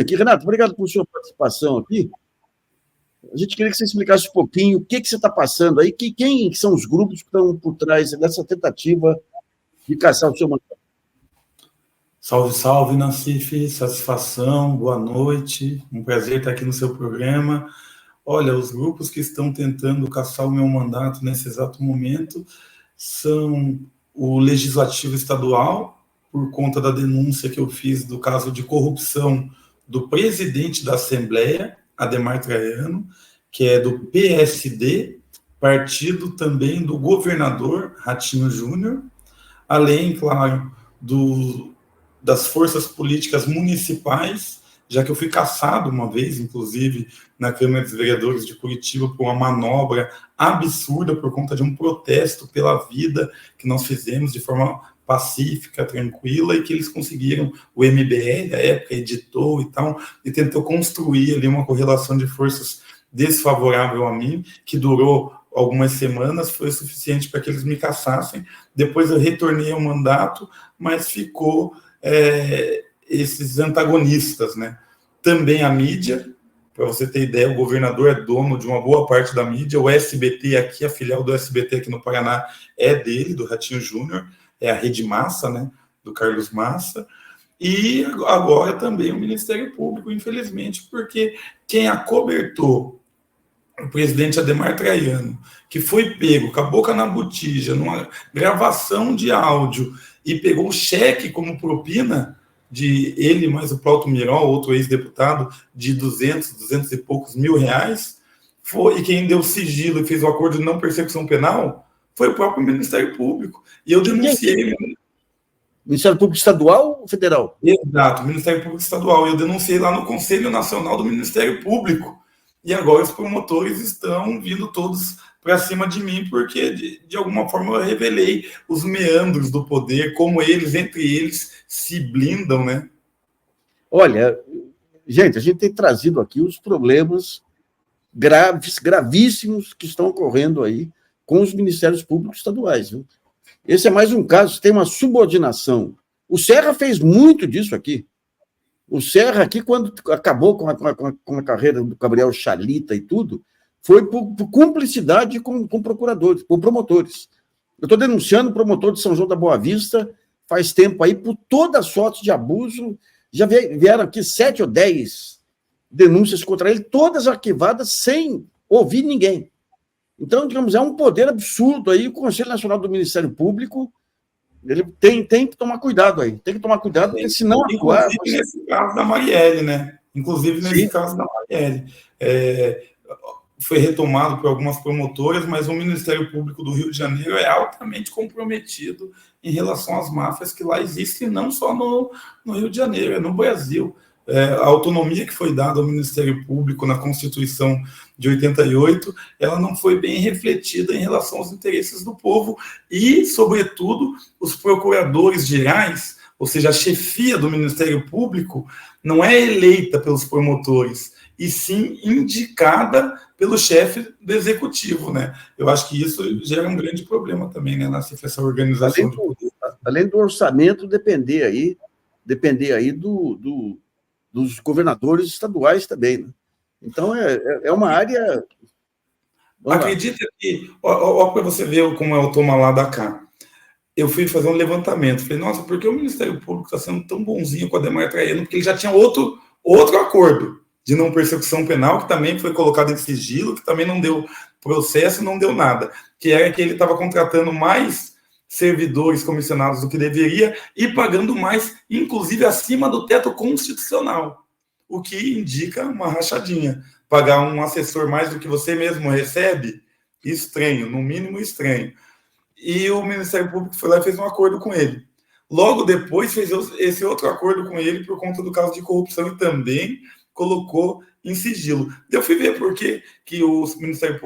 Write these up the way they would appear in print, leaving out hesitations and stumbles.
aqui. Renato, obrigado por sua participação aqui. A gente queria que você explicasse um pouquinho o que você está passando aí, quem são os grupos que estão por trás dessa tentativa de caçar o seu mandato. Salve, salve, Nassif, satisfação, boa noite, um prazer estar aqui no seu programa. Olha, os grupos que estão tentando caçar o meu mandato nesse exato momento são o Legislativo Estadual, por conta da denúncia que eu fiz do caso de corrupção do presidente da Assembleia, Adhemar Traiano, que é do PSD, partido também do governador Ratinho Júnior, além, claro, das forças políticas municipais, já que eu fui cassado uma vez, inclusive, na Câmara dos Vereadores de Curitiba, por uma manobra absurda por conta de um protesto pela vida que nós fizemos de forma pacífica, tranquila, e que eles conseguiram, o MBL, à época, editou e tal, e tentou construir ali uma correlação de forças desfavorável a mim, que durou algumas semanas, foi suficiente para que eles me cassassem. Depois eu retornei ao mandato, mas ficou esses antagonistas, né? Também a mídia, para você ter ideia, o governador é dono de uma boa parte da mídia, o SBT aqui, a filial do SBT aqui no Paraná é dele, do Ratinho Júnior, é a Rede Massa, né, do Carlos Massa, e agora também o Ministério Público, infelizmente, porque quem acobertou o presidente Adhemar Traiano, que foi pego com a boca na botija, numa gravação de áudio, e pegou o cheque como propina de ele, mais o Plauto Miró, outro ex-deputado, de 200 e poucos mil reais, e quem deu sigilo e fez o acordo de não persecução penal foi o próprio Ministério Público. E eu denunciei. Ministério Público Estadual ou Federal? Exato, Ministério Público Estadual. Eu denunciei lá no Conselho Nacional do Ministério Público. E agora os promotores estão vindo todos para cima de mim, porque, de alguma forma, eu revelei os meandros do poder, como eles, entre eles, se blindam, né? Olha, gente, a gente tem trazido aqui os problemas gravíssimos que estão ocorrendo aí com os ministérios públicos estaduais. Viu? Esse é mais um caso, tem uma subordinação. O Serra fez muito disso aqui. O Serra aqui, quando acabou com a carreira do Gabriel Chalita e tudo, foi por cumplicidade com procuradores, com promotores. Eu estou denunciando o promotor de São João da Boa Vista faz tempo aí por todas as fotos de abuso. Já vieram aqui 7 ou 10 denúncias contra ele, todas arquivadas sem ouvir ninguém. Então, digamos, é um poder absurdo aí. O Conselho Nacional do Ministério Público ele tem que tomar cuidado aí. Tem que tomar cuidado, porque senão atuar... Inclusive nesse caso da Marielle, né? Inclusive nesse caso da Marielle. Foi retomado por algumas promotoras, mas o Ministério Público do Rio de Janeiro é altamente comprometido em relação às máfias que lá existem, não só no Rio de Janeiro, é no Brasil. A autonomia que foi dada ao Ministério Público na Constituição de 88, ela não foi bem refletida em relação aos interesses do povo e, sobretudo, os procuradores gerais, ou seja, a chefia do Ministério Público, não é eleita pelos promotores, e sim indicada pelo chefe do executivo, né? Eu acho que isso gera um grande problema também, né, essa organização. Além do orçamento depender aí dos governadores estaduais também, né? Então, é uma área... Acredita que... Olha para você ver como é o toma lá da cá. Eu fui fazer um levantamento. Falei, nossa, por que o Ministério Público está sendo tão bonzinho com a Adhemar Traiano? Porque ele já tinha outro acordo de não persecução penal, que também foi colocado em sigilo, que também não deu processo, não deu nada. Que era que ele estava contratando mais servidores comissionados do que deveria e pagando mais, inclusive acima do teto constitucional, o que indica uma rachadinha. Pagar um assessor mais do que você mesmo recebe, estranho, no mínimo estranho. E o Ministério Público foi lá e fez um acordo com ele. Logo depois fez esse outro acordo com ele por conta do caso de corrupção e também colocou em sigilo. Eu fui ver por que o Ministério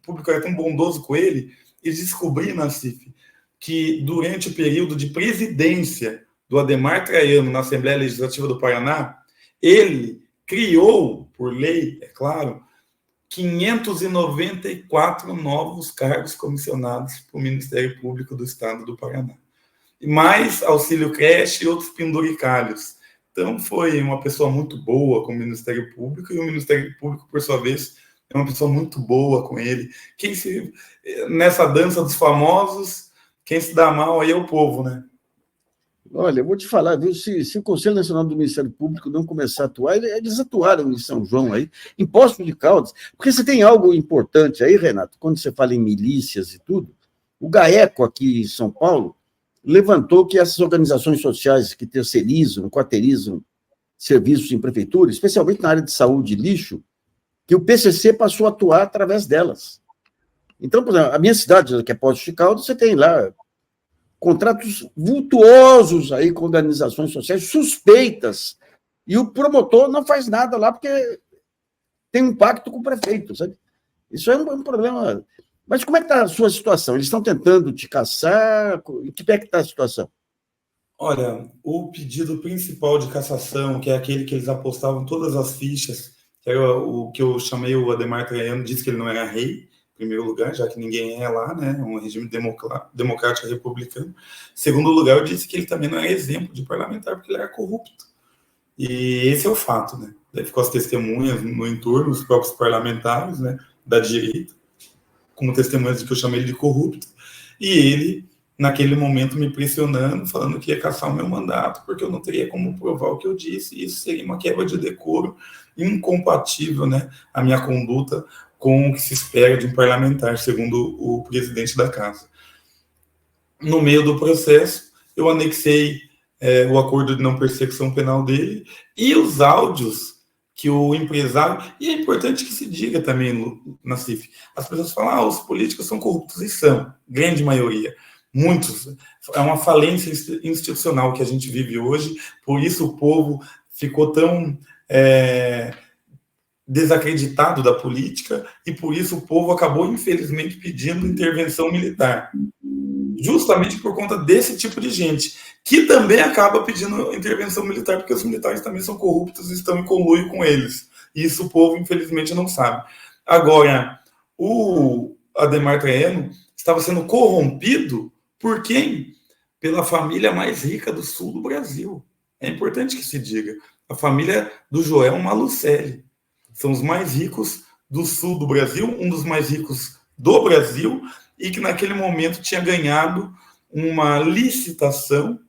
Público era tão bondoso com ele e descobri, Nassif, que durante o período de presidência do Adhemar Traiano na Assembleia Legislativa do Paraná, ele criou, por lei, é claro, 594 novos cargos comissionados para o Ministério Público do Estado do Paraná. E mais auxílio creche e outros penduricalhos. Então, foi uma pessoa muito boa com o Ministério Público, e o Ministério Público, por sua vez, é uma pessoa muito boa com ele. Nessa dança dos famosos, quem se dá mal aí é o povo, né? Olha, eu vou te falar, viu? Se o Conselho Nacional do Ministério Público não começar a atuar, eles atuaram em São João aí, em Poços de Caldas, porque você tem algo importante aí, Renato, quando você fala em milícias e tudo, o GAECO aqui em São Paulo levantou que essas organizações sociais que terceirizam, quarteirizam serviços em prefeitura, especialmente na área de saúde e lixo, que o PCC passou a atuar através delas. Então, por exemplo, a minha cidade, que é Poços de Caldas, você tem lá contratos vultuosos aí com organizações sociais suspeitas, e o promotor não faz nada lá porque tem um pacto com o prefeito, sabe? Isso é um problema. Mas como é que está a sua situação? Eles estão tentando te caçar? Em que pé que está a situação? Olha, o pedido principal de cassação, que é aquele que eles apostavam todas as fichas, que era o que eu chamei o Adhemar Traiano, disse que ele não era rei, em primeiro lugar, já que ninguém é lá, né? Um regime democrático republicano. Em segundo lugar, eu disse que ele também não era exemplo de parlamentar, porque ele era corrupto. E esse é o fato, né? Daí ficou as testemunhas no entorno, os próprios parlamentares, né, da direita, como testemunhas de que eu chamei ele de corrupto, e ele, naquele momento, me pressionando, falando que ia cassar o meu mandato, porque eu não teria como provar o que eu disse, e isso seria uma quebra de decoro incompatível, né, a minha conduta com o que se espera de um parlamentar, segundo o presidente da casa. No meio do processo, eu anexei o acordo de não persecução penal dele e os áudios que o empresário... E é importante que se diga também, Nassif, as pessoas falam, os políticos são corruptos, e são, grande maioria, muitos. É uma falência institucional que a gente vive hoje, por isso o povo ficou tão... desacreditado da política, e por isso o povo acabou, infelizmente, pedindo intervenção militar. Justamente por conta desse tipo de gente, que também acaba pedindo intervenção militar, porque os militares também são corruptos e estão em conluio com eles. E isso o povo, infelizmente, não sabe. Agora, o Adhemar Traiano estava sendo corrompido por quem? Pela família mais rica do sul do Brasil. É importante que se diga. A família do Joel Malucelli. São os mais ricos do sul do Brasil, um dos mais ricos do Brasil, e que naquele momento tinha ganhado uma licitação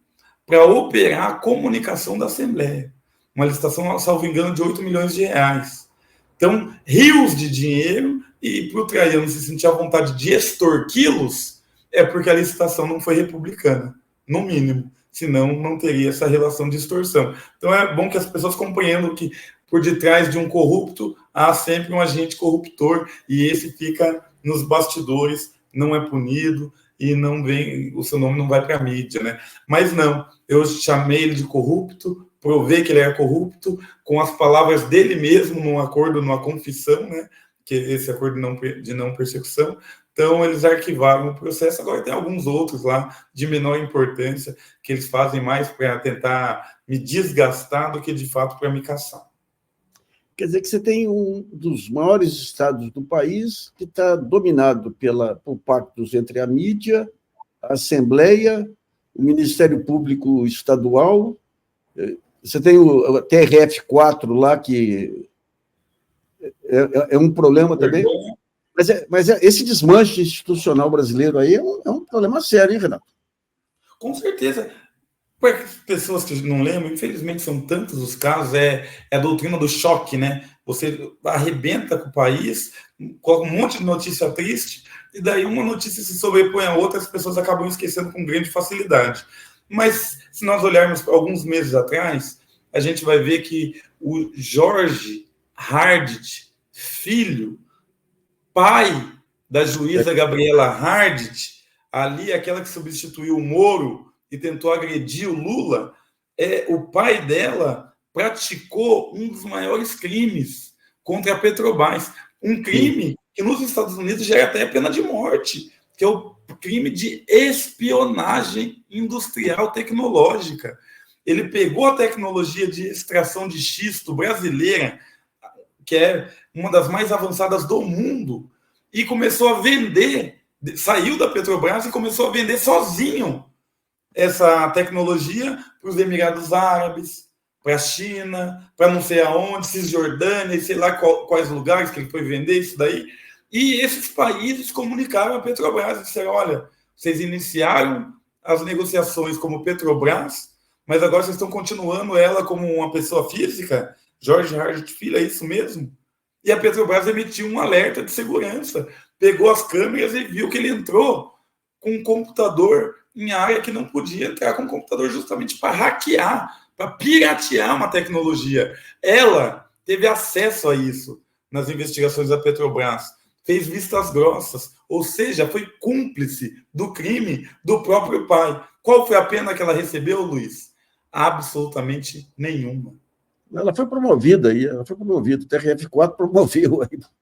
para operar a comunicação da Assembleia. Uma licitação, salvo engano, de 8 milhões de reais. Então, rios de dinheiro, e para o Traiano se sentir à vontade de extorquí-los, é porque a licitação não foi republicana, no mínimo. Senão, não teria essa relação de extorsão. Então, é bom que as pessoas compreendam que por detrás de um corrupto há sempre um agente corruptor, e esse fica nos bastidores, não é punido e não vem, o seu nome não vai para a mídia, né? Mas não, eu chamei ele de corrupto, provei que ele era corrupto com as palavras dele mesmo num acordo, numa confissão, né? Que esse acordo de não persecução. Então, eles arquivaram o processo. Agora tem alguns outros lá de menor importância que eles fazem mais para tentar me desgastar do que de fato para me caçar. Quer dizer que você tem um dos maiores estados do país que está dominado por pactos entre a mídia, a Assembleia, o Ministério Público Estadual. Você tem o TRF4 lá, que é um problema também. Mas esse desmanche institucional brasileiro aí é um problema sério, hein, Renato? Com certeza. Para as pessoas que não lembram, infelizmente são tantos os casos, é a doutrina do choque, né? Você arrebenta com o país, coloca um monte de notícia triste, e daí uma notícia se sobrepõe a outra, as pessoas acabam esquecendo com grande facilidade. Mas, se nós olharmos alguns meses atrás, a gente vai ver que o Jorge Hardt, filho, pai da juíza Gabriela Hardt, ali aquela que substituiu o Moro e tentou agredir o Lula, o pai dela praticou um dos maiores crimes contra a Petrobras. Um crime que nos Estados Unidos já é até pena de morte, que é o crime de espionagem industrial tecnológica. Ele pegou a tecnologia de extração de xisto brasileira, que é uma das mais avançadas do mundo, e começou a vender, saiu da Petrobras e começou a vender sozinho essa tecnologia para os Emirados Árabes, para a China, para não sei aonde, Cisjordânia, sei lá quais lugares que ele foi vender isso daí. E esses países comunicaram a Petrobras e disseram, olha, vocês iniciaram as negociações como Petrobras, mas agora vocês estão continuando ela como uma pessoa física. Jorge Hart Filho, é isso mesmo? E a Petrobras emitiu um alerta de segurança, pegou as câmeras e viu que ele entrou com um computador em área que não podia entrar com um computador justamente para hackear, para piratear uma tecnologia. Ela teve acesso a isso nas investigações da Petrobras, fez vistas grossas, ou seja, foi cúmplice do crime do próprio pai. Qual foi a pena que ela recebeu, Luiz? Absolutamente nenhuma. Ela foi promovida, o TRF4 promoveu aí